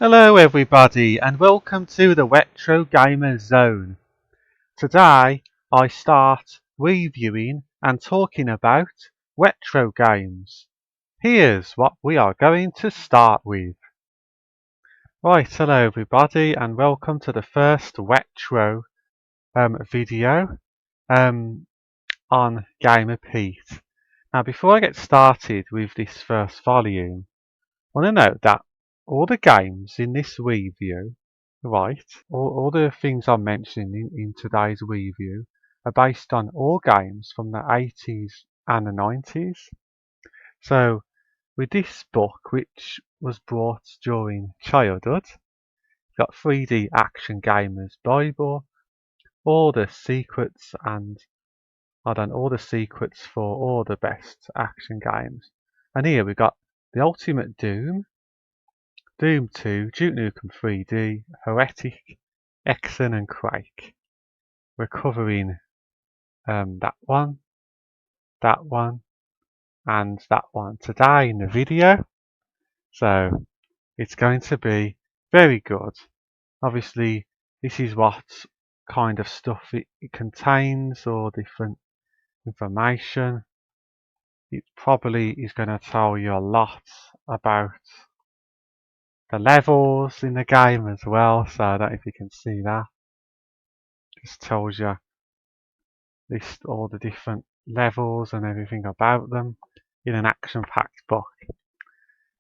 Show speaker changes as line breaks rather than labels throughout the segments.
Hello everybody and welcome to the Retro Gamer Zone. Today I start reviewing and talking about retro games. Here's what we are going to start with. Right, hello everybody and welcome to the first retro video on Gamer Pete. Now before I get started with this first volume, I want to note that all the games in this review, right, all the things I'm mentioning in today's review are based on all games from the 80s and the 90s. So with this book, which was brought during childhood, you've got 3D Action Gamers Bible, all the secrets and all the secrets for all the best action games. And here we've got the Ultimate Doom, Doom 2, Duke Nukem 3D, Heretic, Hexen and Quake. We're covering that one, and that one today in the video. So it's going to be very good. Obviously, this is what kind of stuff it contains or different information. It probably is going to tell you a lot about the levels in the game as well. So I don't know if you can see that. Just tells you list all the different levels and everything about them in an action-packed book.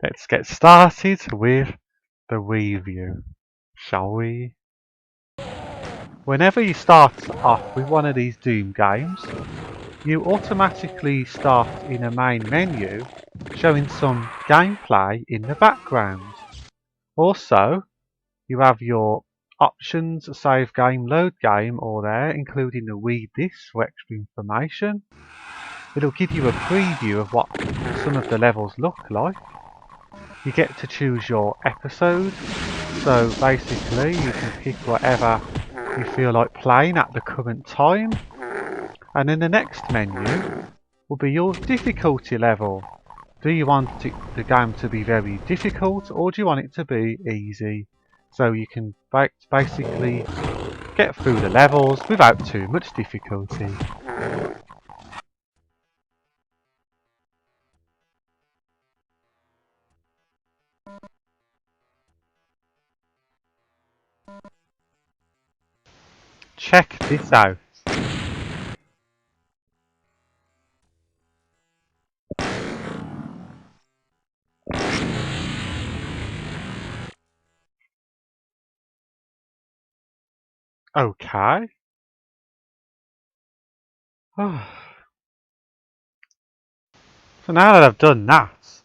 Let's get started with the review, shall we? Whenever you start off with one of these Doom games, you automatically start in a main menu showing some gameplay in the background. Also, you have your options, save game, load game, all there, including the read this for extra information. It'll give you a preview of what some of the levels look like. You get to choose your episode, so basically you can pick whatever you feel like playing at the current time. And then the next menu will be your difficulty level. Do you want the game to be very difficult or do you want it to be easy? So you can basically get through the levels without too much difficulty. Check this out. Okay. So now that I've done that,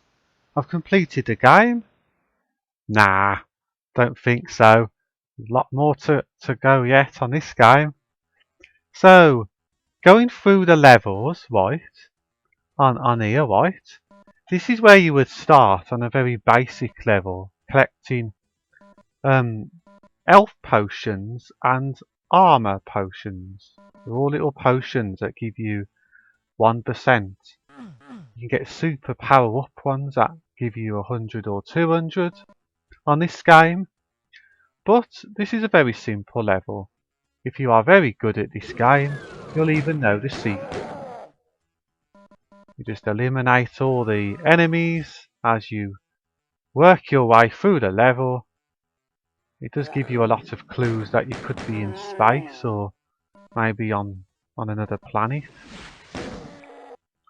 I've completed the game. Nah, don't think so. A lot more to go yet on this game. So, going through the levels, right, on here, right, this is where you would start on a very basic level, collecting health potions and armor potions. They're all little potions that give you 1%. You can get super power up ones that give you 100 or 200 on this game. But this is a very simple level. If you are very good at this game, you'll even know the secret. You just eliminate all the enemies as you work your way through the level. It does give you a lot of clues that you could be in space or maybe on another planet.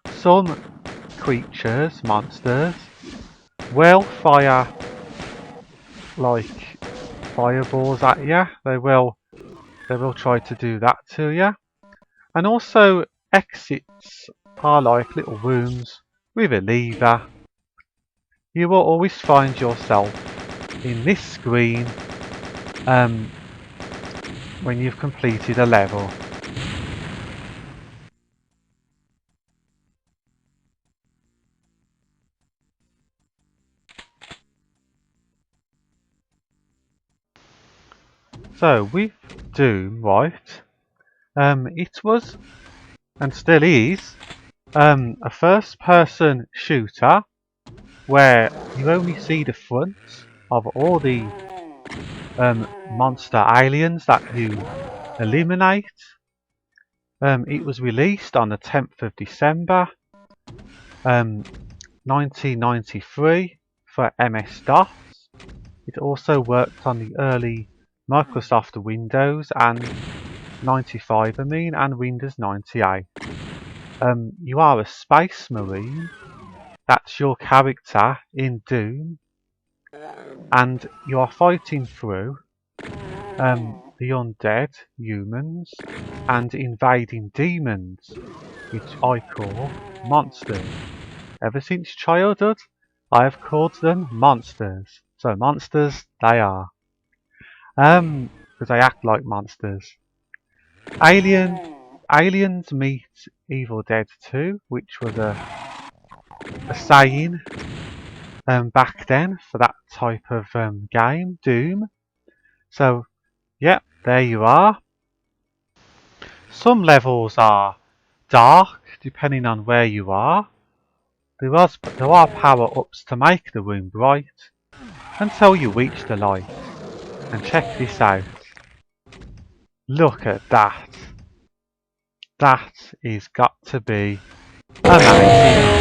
Some creatures, monsters, will fire like fireballs at you. They will try to do that to you. And also exits are like little rooms with a lever. You will always find yourself in this screen when you've completed a level. So with Doom, right, it was and still is a first person shooter where you only see the front of all the monster aliens that you eliminate. It was released on the 10th of December 1993 for MS-DOS. It also worked on the early Microsoft Windows and 95 and Windows 98. You are a space marine. That's your character in Doom, and you are fighting through the undead humans and invading demons, which I call monsters. Ever since childhood, I have called them monsters. So monsters they are. Because they act like monsters. Aliens meet Evil Dead 2, which was a saying back then for that type of game, Doom. So, yeah, there you are. Some levels are dark, depending on where you are. There are power-ups to make the room bright, until you reach the light. And check this out. Look at that. That is got to be amazing.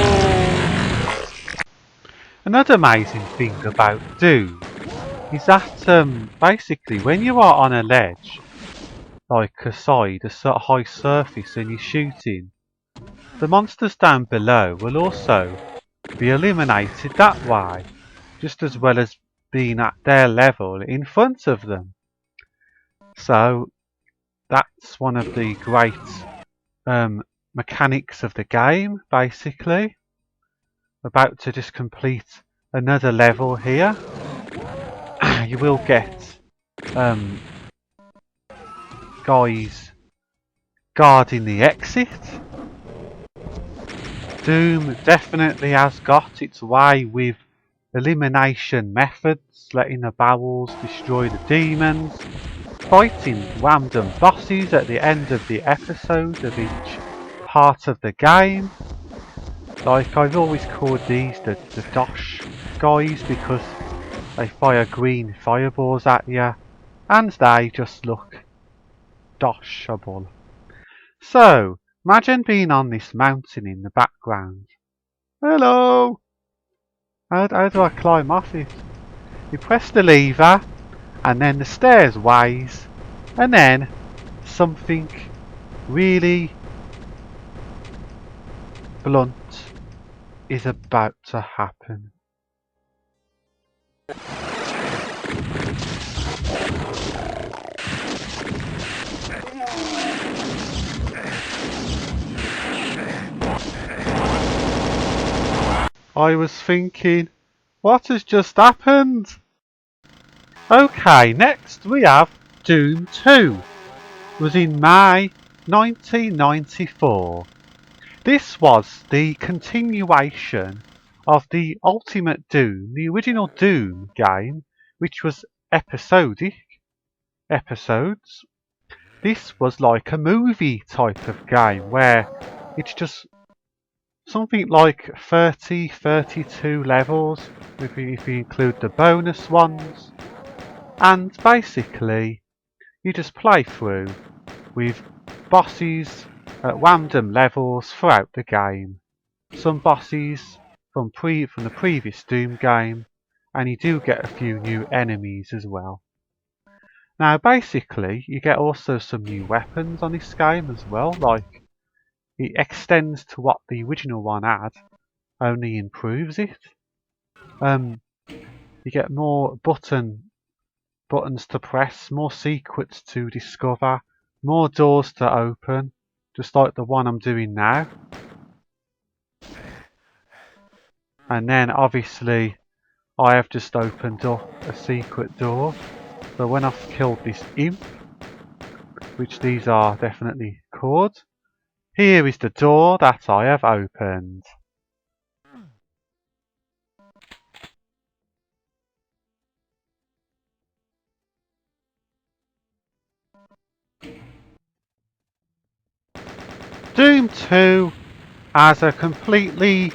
Another amazing thing about Doom is that basically when you are on a ledge, like aside a high surface and you're shooting, the monsters down below will also be eliminated that way, just as well as being at their level in front of them. So that's one of the great mechanics of the game, basically. About to just complete another level here. You will get guys guarding the exit. Doom definitely has got its way with elimination methods, letting the barrels destroy the demons, fighting random bosses at the end of the episode of each part of the game. Like, I've always called these the Dosh guys because they fire green fireballs at you and they just look doshable. So, imagine being on this mountain in the background. Hello! How do I climb off it? You press the lever and then the stairs rise and then something really blunt is about to happen. I was thinking, what has just happened? Okay, next we have Doom 2. It was in May 1994. This was the continuation of the Ultimate Doom, the original Doom game, which was episodic episodes. This was like a movie type of game where it's just something like 32 levels if you include the bonus ones, and basically you just play through with bosses at random levels throughout the game. Some bosses from the previous Doom game, and you do get a few new enemies as well. Now basically you get also some new weapons on this game as well, like it extends to what the original one had, only improves it. You get more buttons to press, more secrets to discover, more doors to open, just like the one I'm doing now. And then obviously I have just opened up a secret door. So when I've killed this imp, which these are definitely called, here is the door that I have opened. Doom 2 has a completely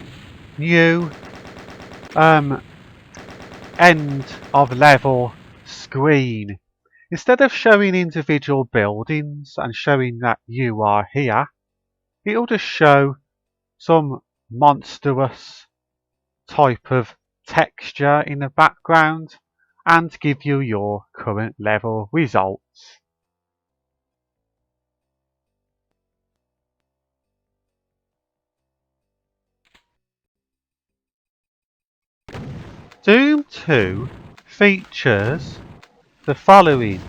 new end of level screen. Instead of showing individual buildings and showing that you are here, it'll just show some monstrous type of texture in the background and give you your current level results. Doom 2 features the following: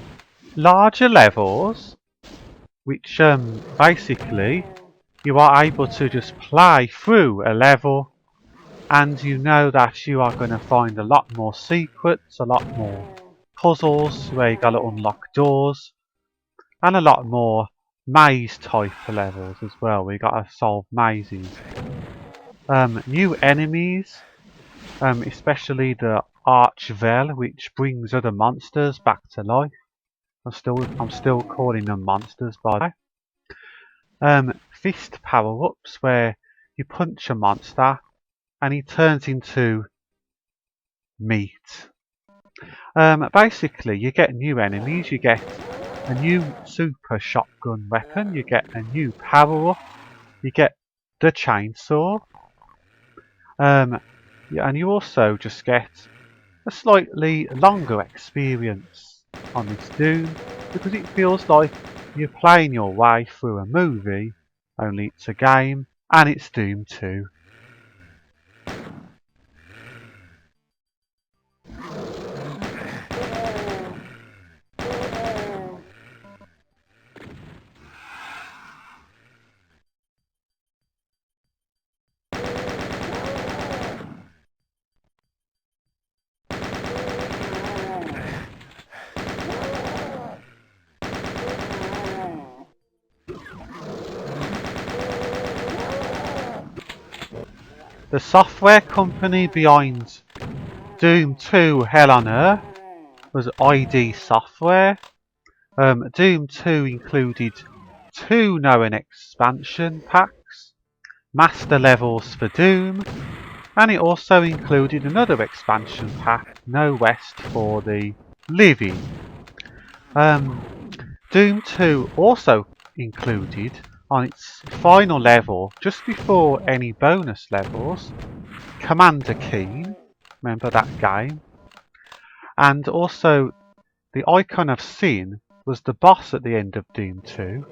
larger levels, which basically you are able to just play through a level and you know that you are going to find a lot more secrets, a lot more puzzles where you got to unlock doors, and a lot more maze type levels as well, where you got to solve mazes. New enemies, especially the Archvel, which brings other monsters back to life. I'm still calling them monsters by the way. Fist power-ups, where you punch a monster and he turns into meat. Basically, you get new enemies, you get a new super shotgun weapon, you get a new power-up, you get the chainsaw, yeah, and you also just get a slightly longer experience on this Doom, because it feels like you're playing your way through a movie, only it's a game, and it's Doom 2. The software company behind Doom 2 Hell on Earth was ID Software. Doom 2 included 2 known expansion packs, master levels for Doom, and it also included another expansion pack, No West for the Living. Doom 2 also included, on its final level, just before any bonus levels, Commander Keen, remember that game? And also, the Icon of Sin was the boss at the end of Doom 2,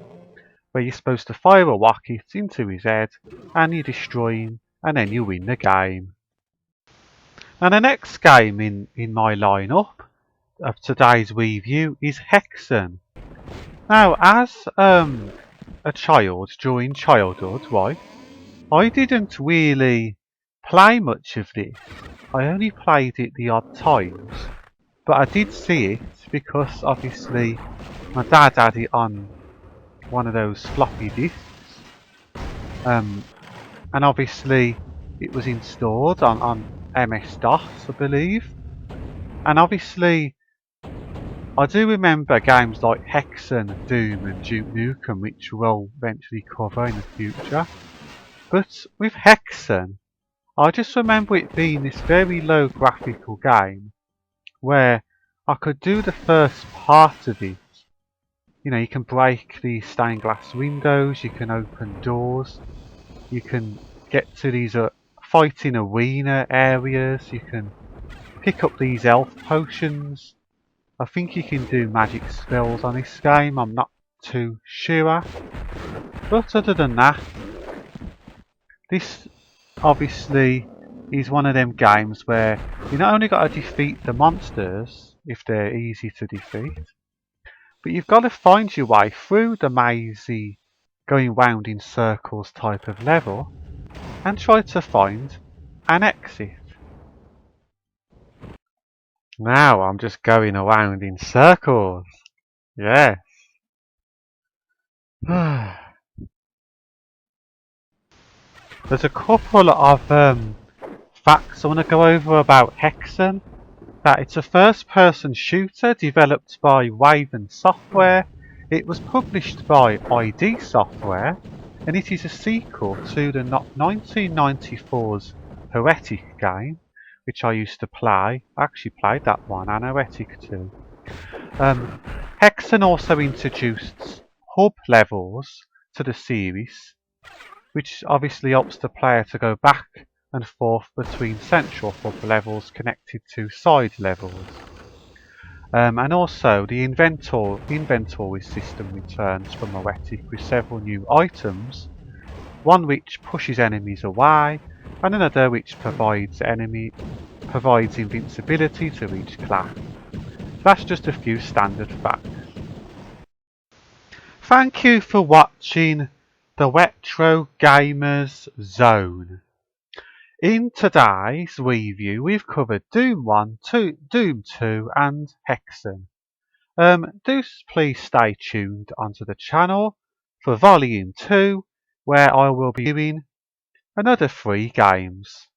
where you're supposed to fire a rocket into his head and you destroy him and then you win the game. And the next game in my lineup of today's review is Hexen. Now, as a child during childhood, right, I didn't really play much of this. I only played it the odd times, but I did see it because obviously my dad had it on one of those floppy disks, and obviously it was installed on MS-DOS, I believe, and obviously I do remember games like Hexen, Doom and Duke Nukem, which we'll eventually cover in the future. But with Hexen, I just remember it being this very low graphical game where I could do the first part of it. You know, you can break these stained glass windows, you can open doors, you can get to these fighting arena areas, you can pick up these elf potions. I think you can do magic spells on this game, I'm not too sure. But other than that, this obviously is one of them games where you not only got to defeat the monsters if they're easy to defeat, but you've got to find your way through the mazy, going round in circles type of level and try to find an exit. Now I'm just going around in circles. Yeah. There's a couple of facts I want to go over about Hexen. That it's a first-person shooter developed by Raven Software. It was published by ID Software, and it is a sequel to the 1994's Heretic game, which I used to play. I actually played that one, and Heretic too. Hexen also introduced hub levels to the series, which obviously helps the player to go back and forth between central hub levels connected to side levels. And also the inventory system returns from Heretic with several new items, one which pushes enemies away, and another which provides invincibility to each class. That's just a few standard facts. Thank you for watching the Retro Gamers Zone. In today's review we've covered Doom 1, Doom 2 and Hexen. Do please stay tuned onto the channel for Volume 2, where I will be doing another 3 games.